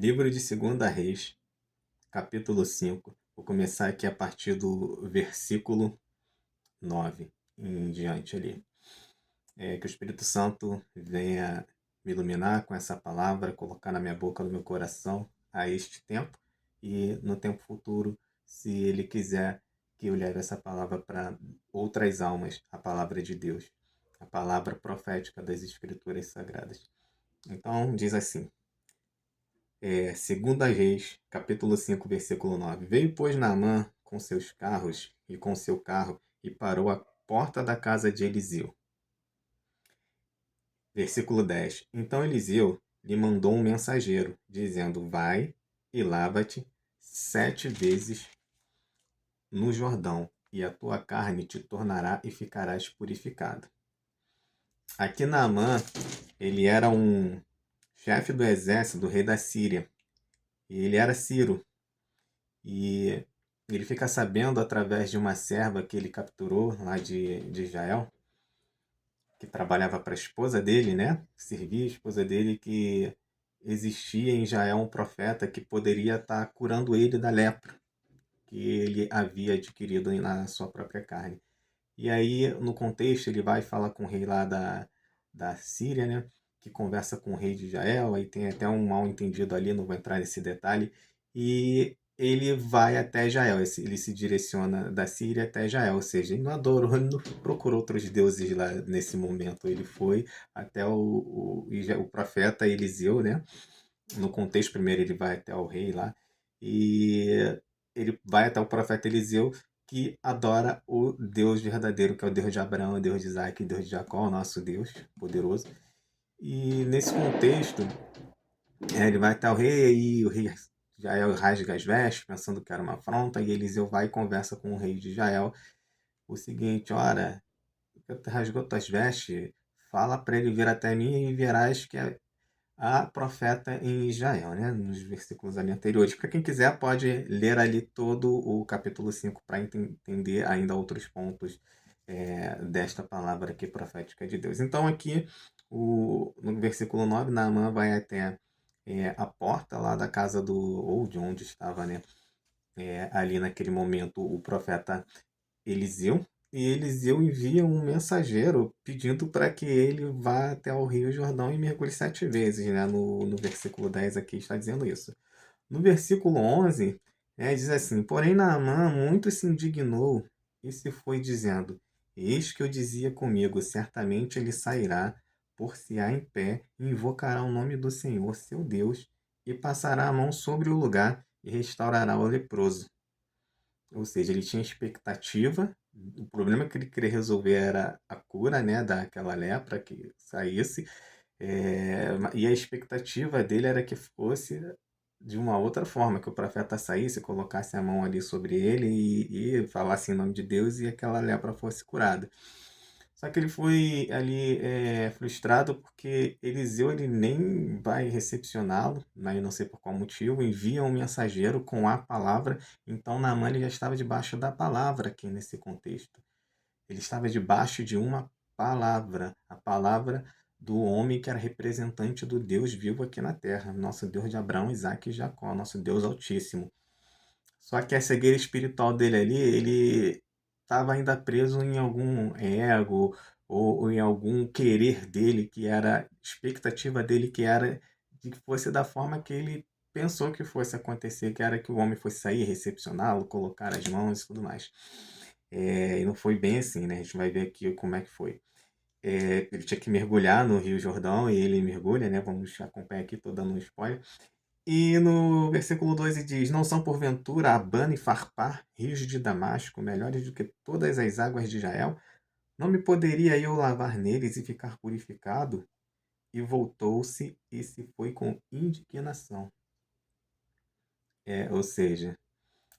Livro de Segunda Reis, capítulo 5. Vou começar aqui a partir do versículo 9 em diante ali. Que o Espírito Santo venha me iluminar com essa palavra, colocar na minha boca, no meu coração, a este tempo e no tempo futuro, se Ele quiser que eu leve essa palavra para outras almas, a palavra de Deus, a palavra profética das Escrituras Sagradas. Então, diz assim. Segunda Reis, capítulo 5, versículo 9. Veio, pois, Naamã com seus carros e com seu carro e parou à porta da casa de Eliseu. Versículo 10. Então Eliseu lhe mandou um mensageiro, dizendo: Vai e lava-te 7 vezes no Jordão, e a tua carne te tornará e ficarás purificado. Aqui Naamã, ele era um chefe do exército do rei da Síria. E ele era Ciro. E ele fica sabendo através de uma serva que ele capturou lá de Israel, que trabalhava para a esposa dele, né? Servia a esposa dele, que existia em Israel um profeta que poderia estar curando ele da lepra que ele havia adquirido na sua própria carne. E aí, no contexto, ele vai falar com o rei lá da Síria, né? Que conversa com o rei de Israel, aí tem até um mal entendido ali, não vou entrar nesse detalhe. E ele vai até Israel, ele se direciona da Síria até Israel, ou seja, ele não adorou, ele não procurou outros deuses lá nesse momento, ele foi até o profeta Eliseu, né? No contexto, primeiro ele vai até o rei lá, e ele vai até o profeta Eliseu, que adora o Deus verdadeiro, que é o Deus de Abraão, o Deus de Isaac, o Deus de Jacó, o nosso Deus poderoso. E nesse contexto, ele vai até o rei, e o rei Jael rasga as vestes, pensando que era uma afronta, e Eliseu vai e conversa com o rei de Israel o seguinte: ora, rasgou tuas vestes, fala para ele vir até mim e verás que a profeta em Israel, né? Nos versículos ali anteriores. Para quem quiser, pode ler ali todo o capítulo 5 para entender ainda outros pontos desta palavra aqui profética de Deus. Então, aqui, no versículo 9, Naamã vai até a porta lá da casa ou de onde estava, né? Ali naquele momento, o profeta Eliseu, e Eliseu envia um mensageiro pedindo para que ele vá até o Rio Jordão e mergulhe 7 vezes, né? No versículo 10 aqui está dizendo isso. No versículo 11, diz assim: Porém Naamã muito se indignou e se foi dizendo: Eis que eu dizia comigo, certamente ele sairá, por-se-á em pé, e invocará o nome do Senhor, seu Deus, e passará a mão sobre o lugar e restaurará o leproso. Ou seja, ele tinha expectativa. O problema que ele queria resolver era a cura, né, daquela lepra que saísse. E a expectativa dele era que fosse de uma outra forma, que o profeta saísse, colocasse a mão ali sobre ele e falasse em nome de Deus e aquela lepra fosse curada. Só que ele foi ali frustrado porque Eliseu ele nem vai recepcioná-lo, né, não sei por qual motivo, envia um mensageiro com a palavra. Então Naamã ele já estava debaixo da palavra aqui nesse contexto. Ele estava debaixo de uma palavra, a palavra do homem que era representante do Deus vivo aqui na terra, nosso Deus de Abraão, Isaac e Jacó, nosso Deus Altíssimo. Só que a cegueira espiritual dele ali, ele estava ainda preso em algum ego ou em algum querer dele, que era expectativa dele, que era de que fosse da forma que ele pensou que fosse acontecer, que era que o homem fosse sair, recepcioná-lo, colocar as mãos e tudo mais. E não foi bem assim, né? A gente vai ver aqui como é que foi. Ele tinha que mergulhar no Rio Jordão e ele mergulha, né? Vamos acompanhar aqui, estou dando um spoiler. E no versículo 12 diz: Não são porventura Abana e Farpar, rios de Damasco, melhores do que todas as águas de Israel? Não me poderia eu lavar neles e ficar purificado? E voltou-se e se foi com indignação. Ou seja,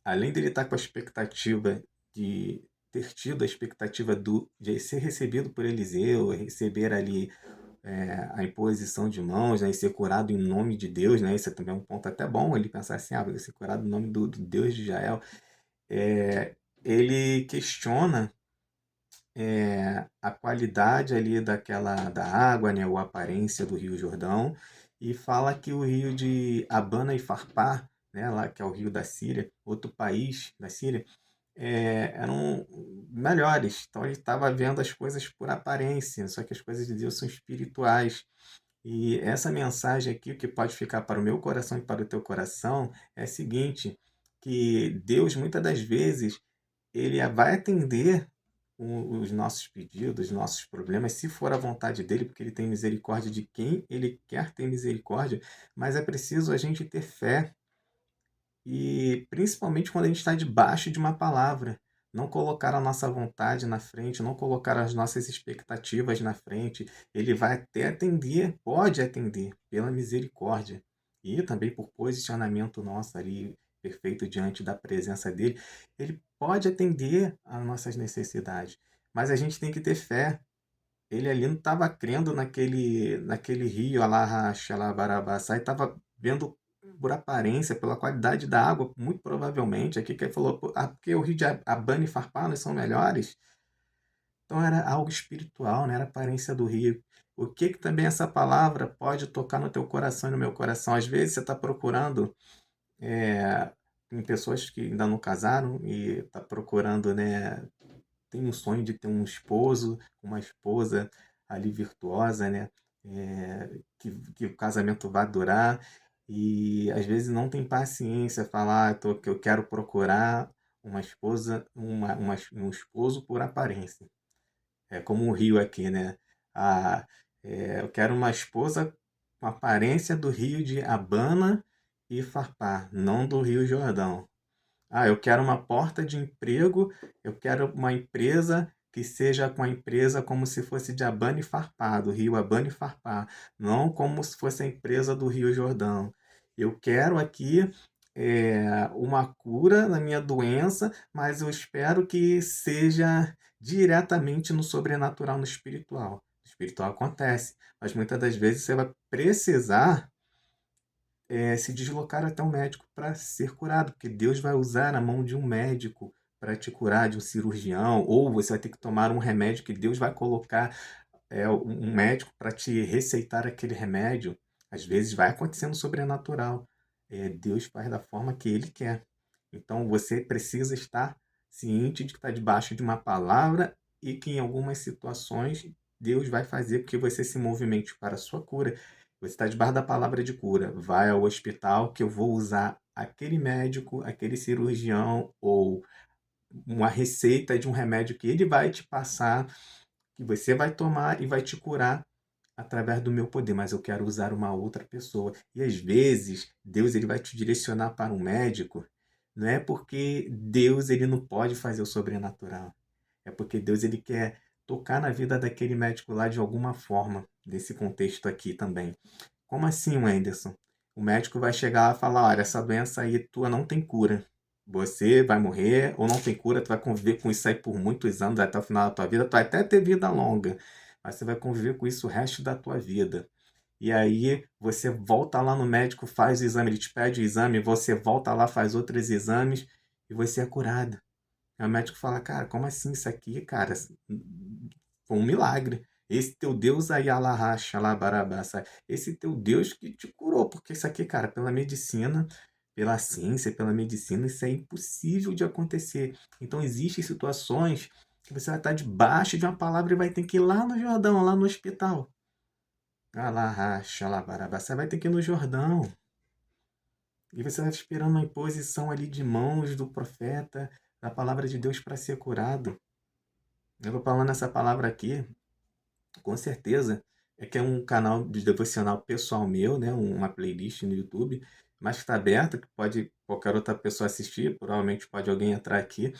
além dele estar com a expectativa de ter tido a expectativa de ser recebido por Eliseu, receber ali a imposição de mãos, né, e ser curado em nome de Deus, né, isso também é um ponto até bom, ele pensar assim, vou ser curado em nome do Deus de Israel. Ele questiona a qualidade ali da água, né, ou a aparência do Rio Jordão, e fala que o rio de Abana e Farpar, né, lá que é o rio da Síria, outro país da Síria, eram melhores. Então ele estava vendo as coisas por aparência, só que as coisas de Deus são espirituais. E essa mensagem aqui, o que pode ficar para o meu coração e para o teu coração, é a seguinte, que Deus muitas das vezes ele vai atender os nossos pedidos, os nossos problemas, se for a vontade dele, porque ele tem misericórdia de quem ele quer ter misericórdia, mas é preciso a gente ter fé, e principalmente quando a gente está debaixo de uma palavra. Não colocar a nossa vontade na frente, não colocar as nossas expectativas na frente. Ele vai até atender, pode atender, pela misericórdia. E também por posicionamento nosso ali, perfeito diante da presença dele. Ele pode atender às nossas necessidades. Mas a gente tem que ter fé. Ele ali não estava crendo naquele rio, Alá Xalabarabaçá, e estava vendo por aparência, pela qualidade da água, muito provavelmente, aqui que ele falou, porque o rio de Abana e Farpar são melhores, então era algo espiritual, né? Era a aparência do rio. O que que também essa palavra pode tocar no teu coração e no meu coração? Às vezes você está procurando, é, em pessoas que ainda não casaram e está procurando, né, tem um sonho de ter um esposo, uma esposa ali virtuosa, né? Que o casamento vá durar, e às vezes não tem paciência, falar que eu quero procurar uma esposa, um esposo por aparência. É como o rio aqui, né? Ah, eu quero uma esposa com aparência do rio de Abana e Farpar, não do Rio Jordão. Ah, eu quero uma porta de emprego, eu quero uma empresa que seja com a empresa como se fosse de Abana e Farpar, do Rio Abana e Farpar, não como se fosse a empresa do Rio Jordão. Eu quero aqui uma cura na minha doença, mas eu espero que seja diretamente no sobrenatural, no espiritual. O espiritual acontece, mas muitas das vezes você vai precisar se deslocar até um médico para ser curado, porque Deus vai usar a mão de um médico para te curar, de um cirurgião, ou você vai ter que tomar um remédio que Deus vai colocar um médico para te receitar aquele remédio. Às vezes vai acontecendo sobrenatural. Deus faz da forma que Ele quer. Então você precisa estar ciente de que está debaixo de uma palavra e que em algumas situações Deus vai fazer com que você se movimente para a sua cura. Você está debaixo da palavra de cura. Vai ao hospital que eu vou usar aquele médico, aquele cirurgião ou uma receita de um remédio que ele vai te passar, que você vai tomar e vai te curar através do meu poder, mas eu quero usar uma outra pessoa. E às vezes, Deus ele vai te direcionar para um médico, não é porque Deus ele não pode fazer o sobrenatural. É porque Deus ele quer tocar na vida daquele médico lá de alguma forma, nesse contexto aqui também. Como assim, Wenderson? O médico vai chegar e falar, olha, essa doença aí tua não tem cura. Você vai morrer ou não tem cura, tu vai conviver com isso aí por muitos anos, até o final da tua vida, tu vai até ter vida longa, mas você vai conviver com isso o resto da tua vida. E aí você volta lá no médico, faz o exame, ele te pede o exame, você volta lá, faz outros exames e você é curado. Aí o médico fala, cara, como assim isso aqui, cara? Foi um milagre. Esse teu Deus aí, Alahá, Barabassa, esse teu Deus que te curou, porque isso aqui, cara, pela medicina, pela ciência, pela medicina, isso é impossível de acontecer. Então, existem situações que você vai estar debaixo de uma palavra e vai ter que ir lá no Jordão, lá no hospital. Alahá, Barabassa, você vai ter que ir no Jordão. E você está esperando uma imposição ali de mãos do profeta, da palavra de Deus para ser curado. Eu vou falando essa palavra aqui, com certeza, é que é um canal de devocional pessoal meu, né? Uma playlist no YouTube, mas que está aberta, que pode qualquer outra pessoa assistir, provavelmente pode alguém entrar aqui.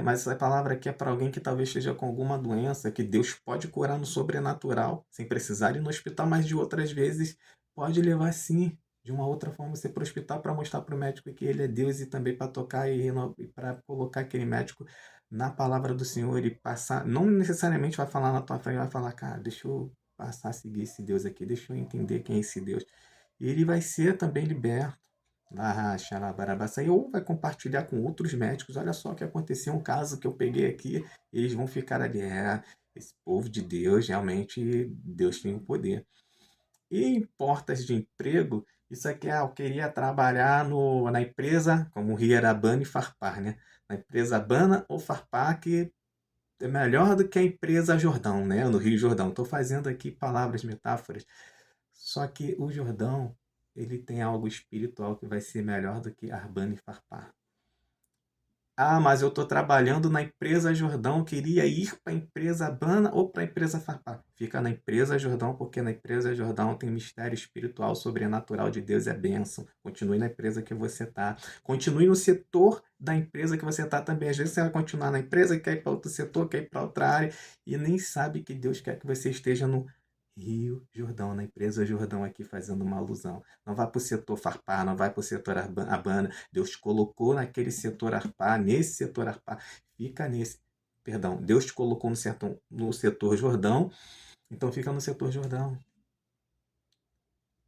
Mas essa palavra aqui é para alguém que talvez esteja com alguma doença, que Deus pode curar no sobrenatural, sem precisar ir no hospital, mas de outras vezes pode levar sim, de uma outra forma, você para o hospital para mostrar para o médico que ele é Deus, e também para tocar e para colocar aquele médico na palavra do Senhor e passar, não necessariamente vai falar na tua frente, vai falar, cara, deixa eu passar a seguir esse Deus aqui, deixa eu entender quem é esse Deus. E ele vai ser também liberto. ou vai compartilhar com outros médicos. Olha só o que aconteceu, um caso que eu peguei aqui, e eles vão ficar ali. Esse povo de Deus, realmente, Deus tem o poder. E em portas de emprego, isso aqui, eu queria trabalhar na empresa, como o Rio era Abana e Farpar, né? Na empresa Abana ou Farpar, que é melhor do que a empresa Jordão, né? No Rio Jordão. Estou fazendo aqui palavras, metáforas. Só que o Jordão, ele tem algo espiritual que vai ser melhor do que Arbana e Farpar. Mas eu estou trabalhando na empresa Jordão, queria ir para a empresa Abana ou para a empresa Farpar. Fica na empresa Jordão, porque na empresa Jordão tem mistério espiritual, sobrenatural de Deus, é bênção. Continue na empresa que você está. Continue no setor da empresa que você está também. Às vezes você vai continuar na empresa, quer ir para outro setor, quer ir para outra área, e nem sabe que Deus quer que você esteja no Rio Jordão, na empresa Jordão aqui, fazendo uma alusão. Não vai para o setor Farpar, não vai para o setor Abana. Deus colocou naquele setor Arpá, nesse setor Arpá, fica nesse. Perdão, Deus te colocou no setor Jordão, então fica no setor Jordão.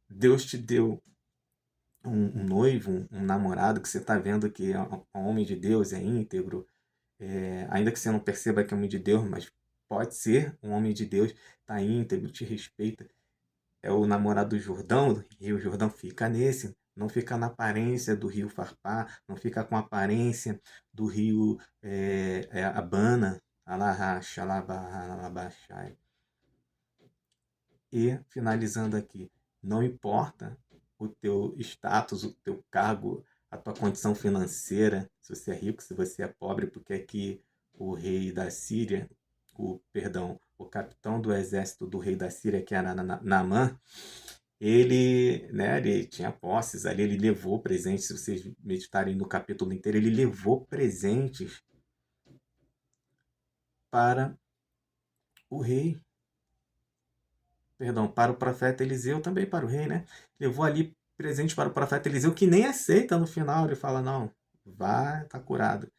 Deus te deu um noivo, um namorado que você está vendo que é um homem de Deus, é íntegro, ainda que você não perceba que é homem de Deus, mas pode ser um homem de Deus, está íntegro, te respeita. É o namorado do Jordão, do Rio Jordão, fica nesse. Não fica na aparência do rio Farpar, não fica com a aparência do rio Abana, Alaracha, Alabaxai. E, finalizando aqui, não importa o teu status, o teu cargo, a tua condição financeira, se você é rico, se você é pobre, porque aqui o rei da Síria, o capitão do exército do rei da Síria, que era Naamã, ele tinha posses ali, ele levou presentes, se vocês meditarem no capítulo inteiro, ele levou presentes para o rei, perdão, para o profeta Eliseu, também para o rei, né? Levou ali presente para o profeta Eliseu, que nem aceita no final, ele fala, não, vai, tá curado.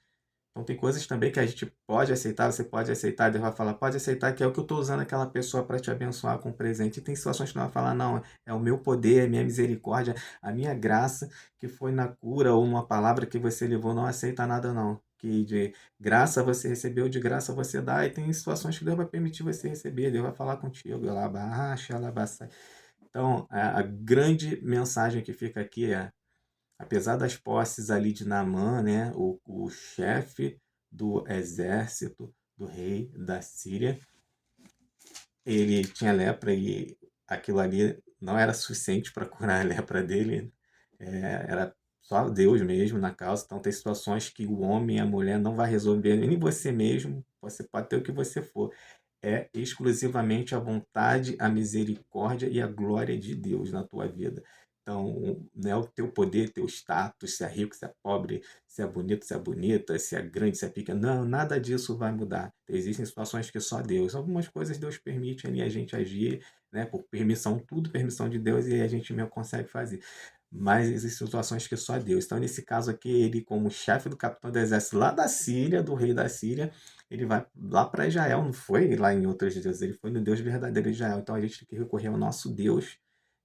Então tem coisas também que a gente pode aceitar, você pode aceitar, Deus vai falar, pode aceitar que é o que eu estou usando aquela pessoa para te abençoar com presente. E tem situações que não vai falar, não, é o meu poder, é a minha misericórdia, a minha graça que foi na cura ou numa palavra que você levou, não aceita nada não. Que de graça você recebeu, de graça você dá, e tem situações que Deus vai permitir você receber, Deus vai falar contigo. Então, a grande mensagem que fica aqui é, apesar das posses ali de Naamã, né, o chefe do exército do rei da Síria, ele tinha lepra e aquilo ali não era suficiente para curar a lepra dele, era só Deus mesmo na causa. Então tem situações que o homem e a mulher não vai resolver, nem você mesmo, você pode ter o que você for. É exclusivamente a vontade, a misericórdia e a glória de Deus na tua vida. Então, não é o teu poder, teu status, se é rico, se é pobre, se é bonito, se é bonita, se é grande, se é pequeno. Não, nada disso vai mudar. Existem situações que só Deus. Algumas coisas Deus permite ali a gente agir, né, por permissão, tudo permissão de Deus, e a gente mesmo consegue fazer. Mas existem situações que só Deus. Então, nesse caso aqui, ele, como chefe do capitão do exército lá da Síria, do rei da Síria, ele vai lá para Israel, não foi lá em outros deuses, ele foi no Deus verdadeiro de Israel. Então a gente tem que recorrer ao nosso Deus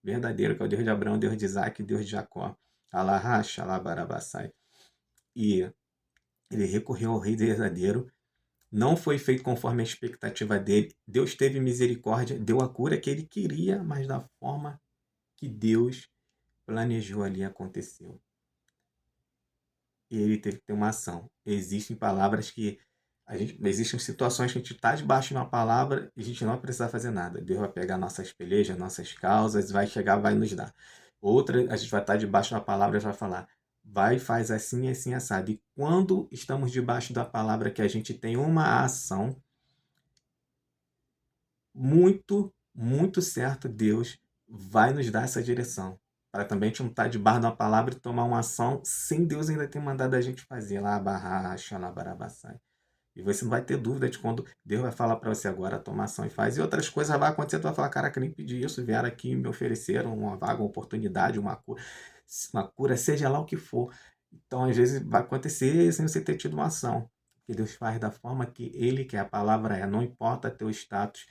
verdadeiro, que é o Deus de Abraão, Deus de Isaac, Deus de Jacó. Alaracha, Alabarabassai. E ele recorreu ao rei verdadeiro, não foi feito conforme a expectativa dele. Deus teve misericórdia, deu a cura que ele queria, mas da forma que Deus planejou ali aconteceu. E ele teve que ter uma ação. Existem palavras que existem situações que a gente está debaixo de uma palavra e a gente não vai precisar fazer nada. Deus vai pegar nossas pelejas, nossas causas, vai chegar, vai nos dar. Outra, a gente vai estar debaixo da palavra e vai falar, vai, faz assim, assim, assado. E quando estamos debaixo da palavra que a gente tem uma ação, muito, muito certo, Deus vai nos dar essa direção. Para também a gente não estar debaixo da palavra e tomar uma ação sem Deus ainda ter mandado a gente fazer. Lá, barra, lá, barabassai. E você não vai ter dúvida de quando Deus vai falar para você agora, toma ação e faz. E outras coisas vai acontecer, tu vai falar, caraca, nem pedi isso, vieram aqui e me ofereceram uma vaga, uma oportunidade, uma cura, seja lá o que for. Então, às vezes, vai acontecer sem você ter tido uma ação. Que Deus faz da forma que Ele quer. A palavra é, não importa teu status,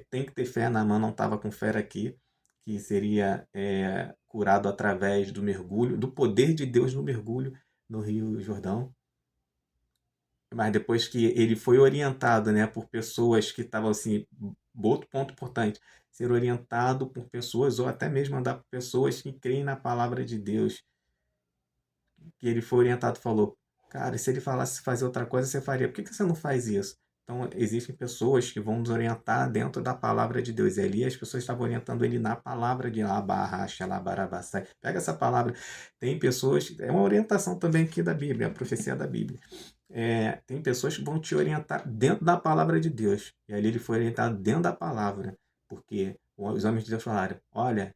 tem que ter fé. Na mão não estava com fé aqui, que seria curado através do mergulho, do poder de Deus no mergulho no Rio Jordão. Mas depois que ele foi orientado, né, por pessoas que estavam assim, outro ponto importante, ser orientado por pessoas ou até mesmo andar por pessoas que creem na palavra de Deus, que ele foi orientado, falou, cara, se ele falasse fazer outra coisa, você faria, por que você não faz isso? Então, existem pessoas que vão nos orientar dentro da palavra de Deus. E ali as pessoas estavam orientando ele na palavra de Labarracha, Labarabassai. Pega essa palavra. Tem pessoas, é uma orientação também aqui da Bíblia, a profecia da Bíblia. Tem pessoas que vão te orientar dentro da palavra de Deus. E ali ele foi orientado dentro da palavra. Porque os homens de Deus falaram, olha,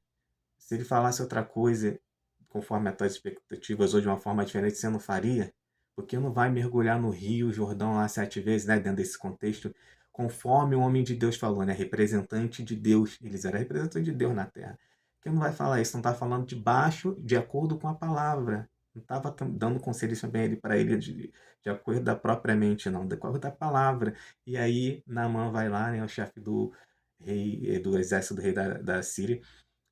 se ele falasse outra coisa, conforme as tuas expectativas, ou de uma forma diferente, você não faria? Porque não vai mergulhar no Rio Jordão lá 7 vezes, né? Dentro desse contexto, conforme o homem de Deus falou, né? Representante de Deus. Eles eram representantes de Deus na Terra. Porque não vai falar isso, não está falando de baixo, de acordo com a palavra. Não estava dando conselhos também para ele de acordo da própria mente, não, de acordo da palavra. E aí Naamã vai lá, né? O chefe do rei, do exército do rei da Síria,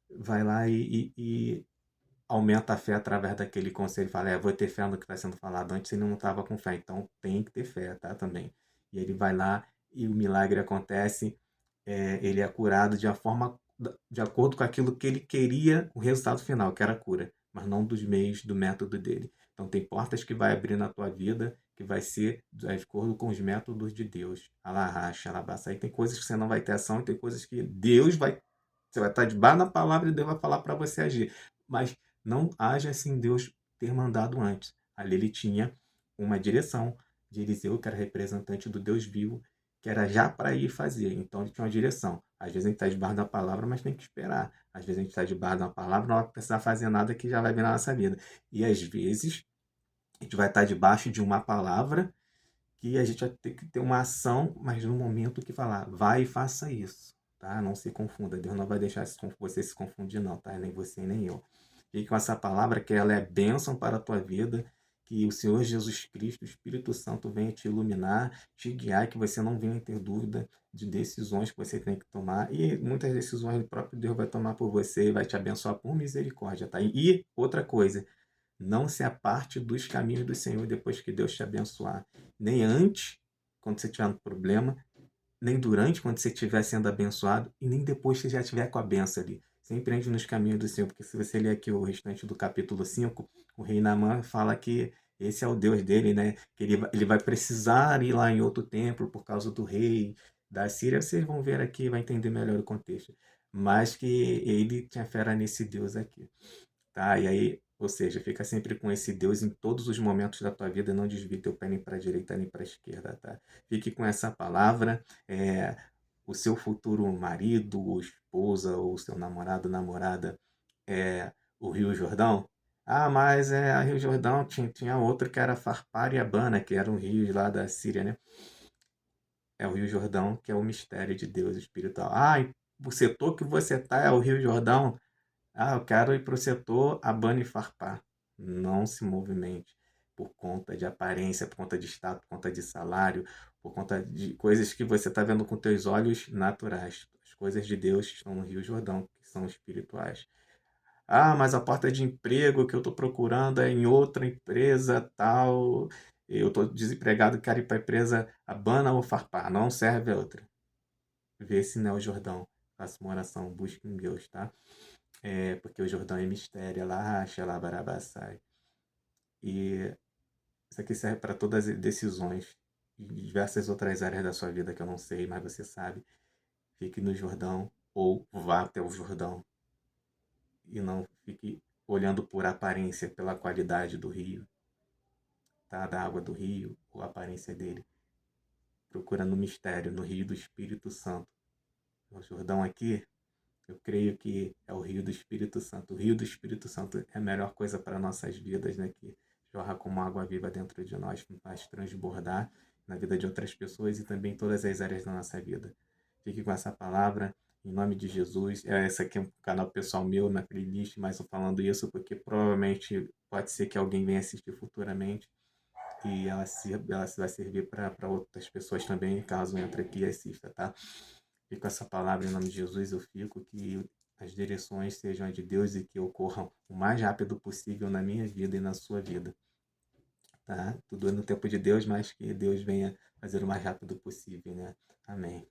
vai lá e aumenta a fé através daquele conselho. Fala, vou ter fé no que está sendo falado. Antes ele não estava com fé, então tem que ter fé, tá? Também. E ele vai lá e o milagre acontece. Ele é curado de uma forma, de acordo com aquilo que ele queria, o resultado final, que era a cura, mas não dos meios, do método dele. Então tem portas que vai abrir na tua vida que vai ser de acordo com os métodos de Deus. Alaracha, alabaça. Aí tem coisas que você não vai ter ação e tem coisas que Deus vai. Você vai estar debaixo da palavra e Deus vai falar para você agir. Mas não haja assim Deus ter mandado antes. Ali ele tinha uma direção de Eliseu, que era representante do Deus vivo, que era já para ir fazer. Então ele tinha uma direção. Às vezes a gente está debaixo da palavra, mas tem que esperar. Às vezes a gente está debaixo da palavra, não vai precisar fazer nada que já vai vir na nossa vida. E às vezes a gente vai estar debaixo de uma palavra que a gente vai ter que ter uma ação, mas no momento que falar, vai e faça isso, tá? Não se confunda, Deus não vai deixar você se confundir não, tá? Nem você nem eu. Fique com essa palavra que ela é bênção para a tua vida, que o Senhor Jesus Cristo, o Espírito Santo venha te iluminar, te guiar, que você não venha ter dúvida de decisões que você tem que tomar, e muitas decisões o próprio Deus vai tomar por você e vai te abençoar por misericórdia, tá? E outra coisa, não se aparte dos caminhos do Senhor depois que Deus te abençoar. Nem antes, quando você tiver um problema, nem durante, quando você estiver sendo abençoado, e nem depois que você já estiver com a benção ali. Sempre ande nos caminhos do Senhor, porque se você ler aqui o restante do capítulo 5, o rei Naamã fala que esse é o Deus dele, né? Que ele vai precisar ir lá em outro templo por causa do rei da Síria. Vocês vão ver aqui, vai entender melhor o contexto. Mas que ele tinha fé nesse Deus aqui. Tá? E aí, ou seja, fica sempre com esse Deus em todos os momentos da tua vida, não desvie teu pé nem para a direita nem para a esquerda, tá? Fique com essa palavra, o seu futuro marido, ou esposa, ou seu namorado, namorada, é o Rio Jordão. Ah, mas a Rio Jordão tinha outro que era Farpar e Abana, que eram rios lá da Síria, né? É o Rio Jordão, que é o mistério de Deus espiritual. Ah, e o setor que você tá é o Rio Jordão. Ah, eu quero ir para o setor Abana e Farpar. Não se movimente por conta de aparência, por conta de status, por conta de salário, por conta de coisas que você está vendo com teus olhos naturais. As coisas de Deus estão no Rio Jordão, que são espirituais. Ah, mas a porta de emprego que eu estou procurando é em outra empresa tal. Eu estou desempregado, quero ir para a empresa Abana ou Farpar. Não serve a outra. Vê se não é o Jordão. Faça uma oração, busque em Deus, tá? Porque o Jordão é mistério, ela racha, ela barabassai. E isso aqui serve para todas as decisões e diversas outras áreas da sua vida que eu não sei, mas você sabe. Fique no Jordão ou vá até o Jordão e não fique olhando por aparência, pela qualidade do rio, tá? Da água do rio ou a aparência dele. Procura no mistério, no rio do Espírito Santo. O Jordão aqui, eu creio que é o rio do Espírito Santo. O rio do Espírito Santo é a melhor coisa para nossas vidas, né? Que jorra como água viva dentro de nós, faz transbordar na vida de outras pessoas e também em todas as áreas da nossa vida. Fique com essa palavra, em nome de Jesus. Esse aqui é um canal pessoal meu, na playlist, mas estou falando isso porque provavelmente pode ser que alguém venha assistir futuramente e ela vai servir para outras pessoas também, caso entre aqui e assista, tá? E com essa palavra, em nome de Jesus, eu fico que as direções sejam de Deus e que ocorram o mais rápido possível na minha vida e na sua vida. Tá? Tudo é no tempo de Deus, mas que Deus venha fazer o mais rápido possível, né? Amém.